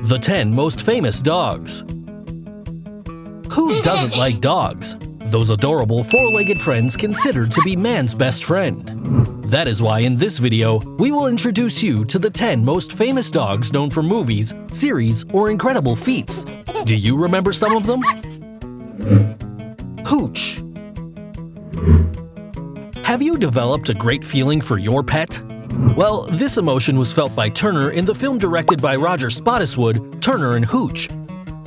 The 10 most famous dogs. Who doesn't like dogs? Those adorable four-legged friends considered to be man's best friend. That is why in this video, we will introduce you to the 10 most famous dogs known for movies, series, or incredible feats. Do you remember some of them? Hooch. Have you developed a great feeling for your pet? Well, this emotion was felt by Turner in the film directed by Roger Spottiswoode, Turner and Hooch,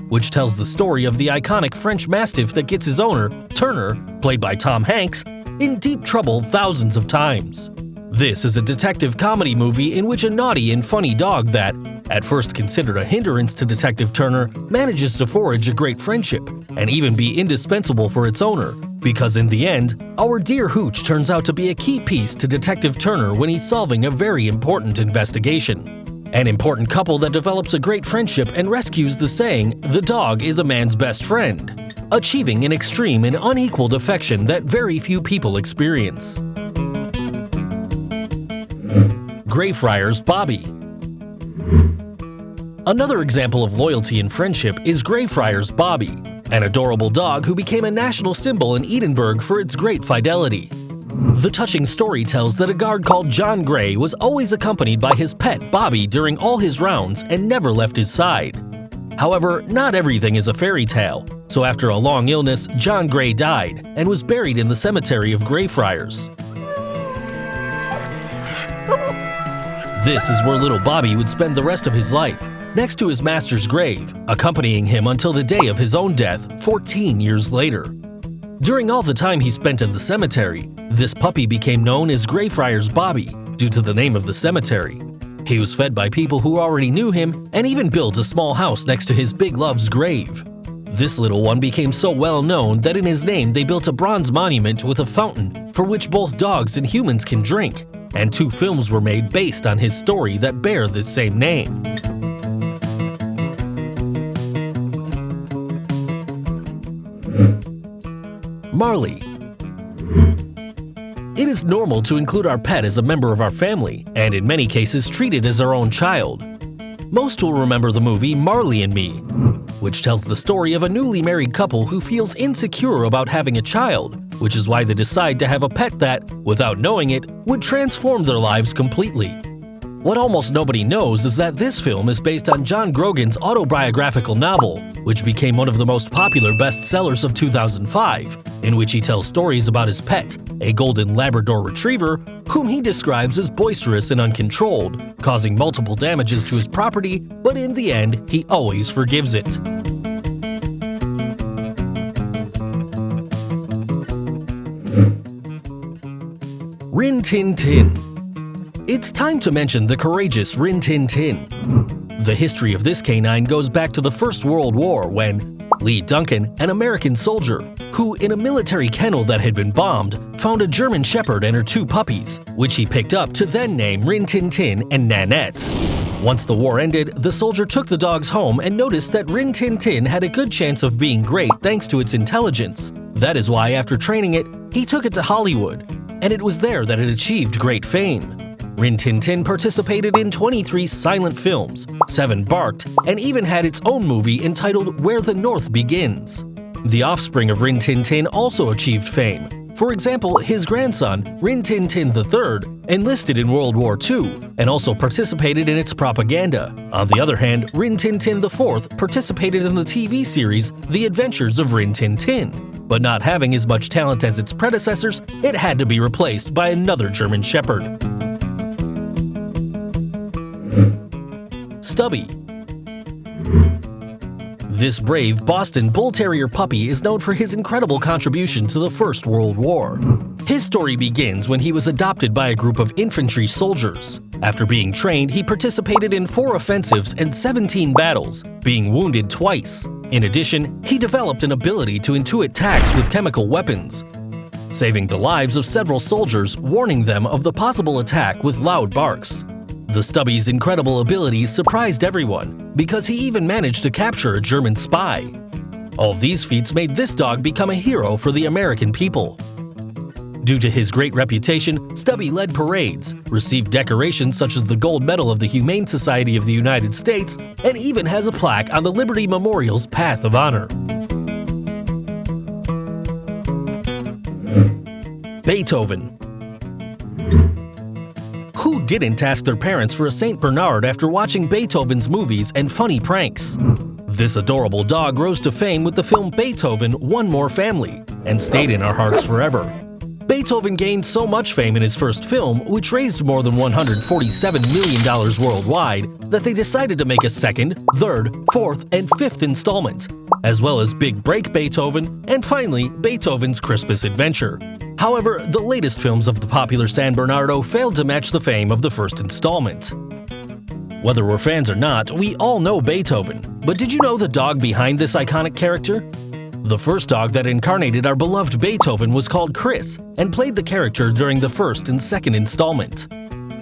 which tells the story of the iconic French mastiff that gets his owner, Turner, played by Tom Hanks, in deep trouble thousands of times. This is a detective comedy movie in which a naughty and funny dog that, at first considered a hindrance to Detective Turner, manages to forge a great friendship and even be indispensable for its owner, because in the end, our dear Hooch turns out to be a key piece to Detective Turner when he's solving a very important investigation. An important couple that develops a great friendship and rescues the saying, "The dog is a man's best friend," achieving an extreme and unequaled affection that very few people experience. Greyfriars Bobby. Another example of loyalty and friendship is Greyfriars Bobby, an adorable dog who became a national symbol in Edinburgh for its great fidelity. The touching story tells that a guard called John Grey was always accompanied by his pet Bobby during all his rounds and never left his side. However, not everything is a fairy tale, so after a long illness, John Grey died and was buried in the cemetery of Greyfriars. This is where little Bobby would spend the rest of his life, next to his master's grave, accompanying him until the day of his own death 14 years later. During all the time he spent in the cemetery, this puppy became known as Greyfriars Bobby due to the name of the cemetery. He was fed by people who already knew him and even built a small house next to his big love's grave. This little one became so well known that in his name they built a bronze monument with a fountain for which both dogs and humans can drink, and 2 films were made based on his story that bear this same name. Marley. It is normal to include our pet as a member of our family, and in many cases treat it as our own child. Most will remember the movie Marley and Me, which tells the story of a newly married couple who feels insecure about having a child, which is why they decide to have a pet that, without knowing it, would transform their lives completely. What almost nobody knows is that this film is based on John Grogan's autobiographical novel, which became one of the most popular bestsellers of 2005, in which he tells stories about his pet, a golden Labrador retriever, whom he describes as boisterous and uncontrolled, causing multiple damages to his property, but in the end, he always forgives it. Rin Tin Tin. It's time to mention the courageous Rin Tin Tin. The history of this canine goes back to the First World War when Lee Duncan, an American soldier, who in a military kennel that had been bombed, found a German shepherd and her 2 puppies, which he picked up to then name Rin Tin Tin and Nanette. Once the war ended, the soldier took the dogs home and noticed that Rin Tin Tin had a good chance of being great thanks to its intelligence. That is why, after training it, he took it to Hollywood, and it was there that it achieved great fame. Rin Tin Tin participated in 23 silent films, 7 barked, and even had its own movie entitled Where the North Begins. The offspring of Rin Tin Tin also achieved fame. For example, his grandson, Rin Tin Tin III, enlisted in World War II and also participated in its propaganda. On the other hand, Rin Tin Tin IV participated in the TV series The Adventures of Rin Tin Tin. But not having as much talent as its predecessors, it had to be replaced by another German shepherd. Stubby. This brave Boston Bull Terrier puppy is known for his incredible contribution to the First World War. His story begins when he was adopted by a group of infantry soldiers. After being trained, he participated in 4 offensives and 17 battles, being wounded twice. In addition, he developed an ability to intuit attacks with chemical weapons, saving the lives of several soldiers, warning them of the possible attack with loud barks. The Stubby's incredible abilities surprised everyone, because he even managed to capture a German spy. All these feats made this dog become a hero for the American people. Due to his great reputation, Stubby led parades, received decorations such as the Gold Medal of the Humane Society of the United States, and even has a plaque on the Liberty Memorial's Path of Honor. Beethoven. Who didn't ask their parents for a St. Bernard after watching Beethoven's movies and funny pranks? This adorable dog rose to fame with the film Beethoven: One More Family and stayed in our hearts forever. Beethoven gained so much fame in his first film, which raised more than $147 million worldwide, that they decided to make a second, third, fourth, and fifth installments, as well as Big Break Beethoven and finally Beethoven's Christmas Adventure. However, the latest films of the popular San Bernardo failed to match the fame of the first installment. Whether we're fans or not, we all know Beethoven, but did you know the dog behind this iconic character? The first dog that incarnated our beloved Beethoven was called Chris and played the character during the first and second installment.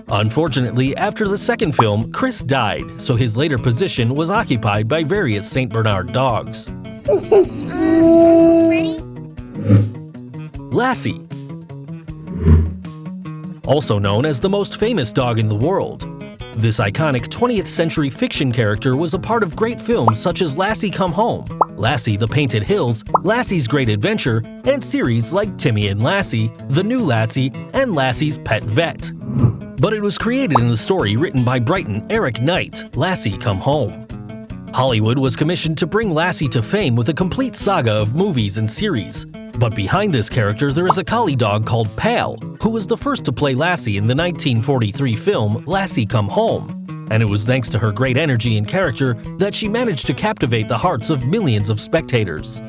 Unfortunately, after the second film, Chris died, so his later position was occupied by various St. Bernard dogs. Lassie. Also known as the most famous dog in the world. This iconic 20th century fiction character was a part of great films such as Lassie Come Home, Lassie The Painted Hills, Lassie's Great Adventure, and series like Timmy and Lassie, The New Lassie, and Lassie's Pet Vet. But it was created in the story written by Briton Eric Knight, Lassie Come Home. Hollywood was commissioned to bring Lassie to fame with a complete saga of movies and series. But behind this character there is a collie dog called Pal, who was the first to play Lassie in the 1943 film Lassie Come Home, and it was thanks to her great energy and character that she managed to captivate the hearts of millions of spectators.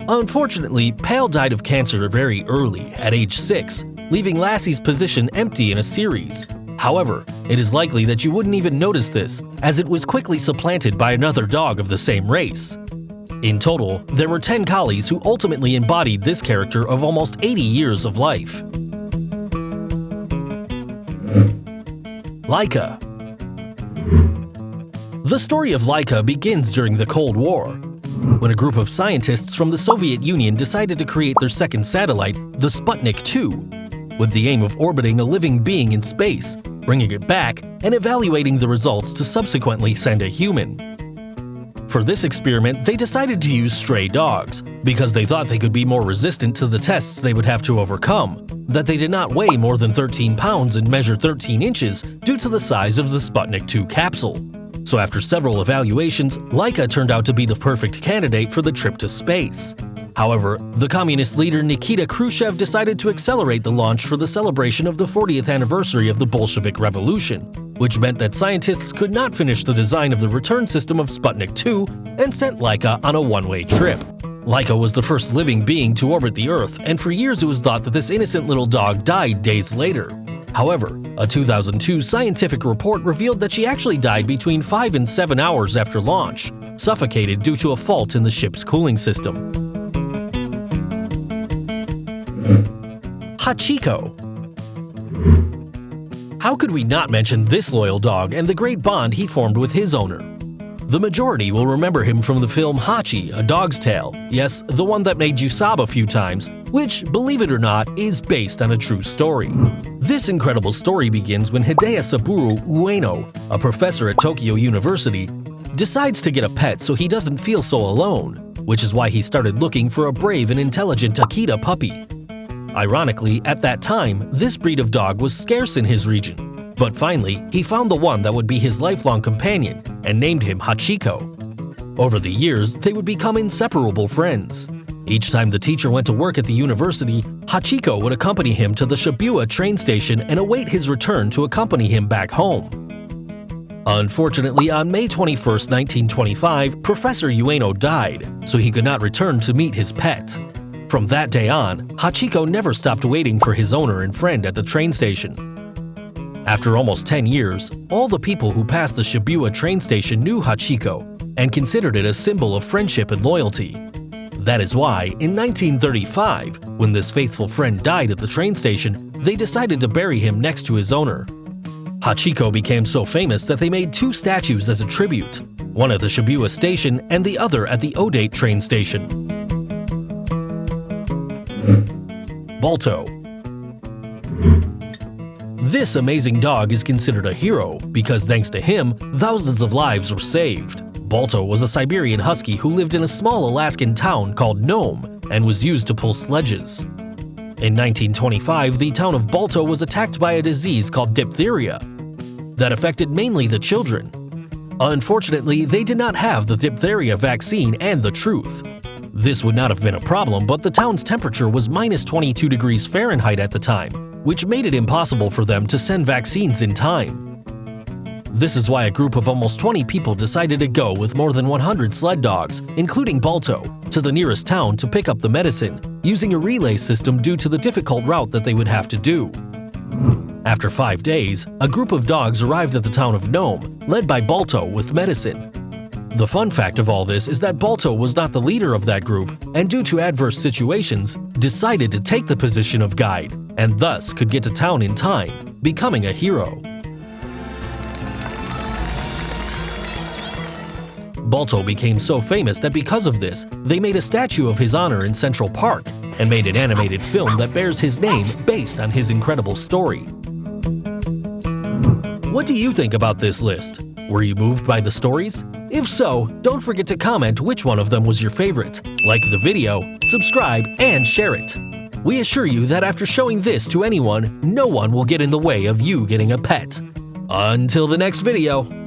Unfortunately, Pal died of cancer very early, at age 6, leaving Lassie's position empty in a series. However, it is likely that you wouldn't even notice this, as it was quickly supplanted by another dog of the same race. In total, there were 10 collies who ultimately embodied this character of almost 80 years of life. Laika. The story of Laika begins during the Cold War, when a group of scientists from the Soviet Union decided to create their second satellite, the Sputnik 2, with the aim of orbiting a living being in space, bringing it back, and evaluating the results to subsequently send a human. For this experiment, they decided to use stray dogs, because they thought they could be more resistant to the tests they would have to overcome, that they did not weigh more than 13 pounds and measure 13 inches due to the size of the Sputnik 2 capsule. So after several evaluations, Laika turned out to be the perfect candidate for the trip to space. However, the communist leader Nikita Khrushchev decided to accelerate the launch for the celebration of the 40th anniversary of the Bolshevik Revolution, which meant that scientists could not finish the design of the return system of Sputnik 2 and sent Laika on a one-way trip. Laika was the first living being to orbit the Earth, and for years it was thought that this innocent little dog died days later. However, a 2002 scientific report revealed that she actually died between 5 and 7 hours after launch, suffocated due to a fault in the ship's cooling system. Hachiko. How could we not mention this loyal dog and the great bond he formed with his owner? The majority will remember him from the film Hachi, A Dog's Tale, yes, the one that made you sob a few times, which, believe it or not, is based on a true story. This incredible story begins when Hideo Saburo Ueno, a professor at Tokyo University, decides to get a pet so he doesn't feel so alone, which is why he started looking for a brave and intelligent Akita puppy. Ironically, at that time, this breed of dog was scarce in his region, but finally, he found the one that would be his lifelong companion and named him Hachiko. Over the years, they would become inseparable friends. Each time the teacher went to work at the university, Hachiko would accompany him to the Shibuya train station and await his return to accompany him back home. Unfortunately, on May 21, 1925, Professor Ueno died, so he could not return to meet his pet. From that day on, Hachiko never stopped waiting for his owner and friend at the train station. After almost 10 years, all the people who passed the Shibuya train station knew Hachiko and considered it a symbol of friendship and loyalty. That is why, in 1935, when this faithful friend died at the train station, they decided to bury him next to his owner. Hachiko became so famous that they made 2 statues as a tribute, one at the Shibuya station and the other at the Odate train station. Balto. This amazing dog is considered a hero because thanks to him, thousands of lives were saved. Balto was a Siberian husky who lived in a small Alaskan town called Nome and was used to pull sledges. In 1925, the town of Balto was attacked by a disease called diphtheria that affected mainly the children. Unfortunately, they did not have the diphtheria vaccine and the truth. This would not have been a problem, but the town's temperature was minus 22 degrees Fahrenheit at the time, which made it impossible for them to send vaccines in time. This is why a group of almost 20 people decided to go with more than 100 sled dogs, including Balto, to the nearest town to pick up the medicine, using a relay system due to the difficult route that they would have to do. After 5 days, a group of dogs arrived at the town of Nome, led by Balto with medicine. The fun fact of all this is that Balto was not the leader of that group, and due to adverse situations, decided to take the position of guide, and thus could get to town in time, becoming a hero. Balto became so famous that because of this, they made a statue of his honor in Central Park and made an animated film that bears his name based on his incredible story. What do you think about this list? Were you moved by the stories? If so, don't forget to comment which one of them was your favorite. Like the video, subscribe, and share it. We assure you that after showing this to anyone, no one will get in the way of you getting a pet. Until the next video.